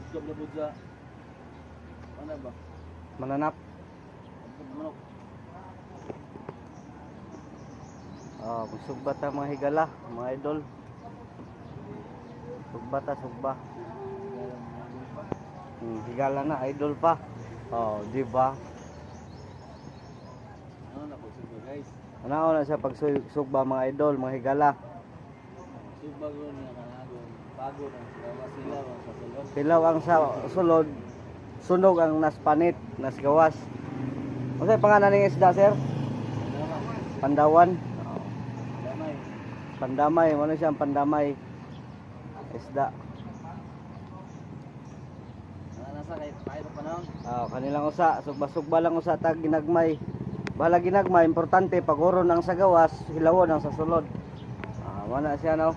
Job na budya. Ano ba? Mananap. Manok. Sugbata mga higala, mga idol. Sugbata, sugba. Higala na, idol pa. Di ba? Ano na po sugba guys? Ano na siya pagsugba mga idol, mga higala. Sugba ko niya kanagon. Bago na sila sa sulod. Silaw ang sa sulod, sunog ang naspanit, nasgawas. Ano sa pangalan ng isda, sir? Pandawan. Damay. Pandamay, ano siya ang pandamay? Isda. Nasa kahit pa nang. Kanilang usa, sugba-sugba lang usa tag ginagmay. Bahala ginagmay, importante pag-uron ang sa gawas, hilawon ang sa sulod. Wala siya no.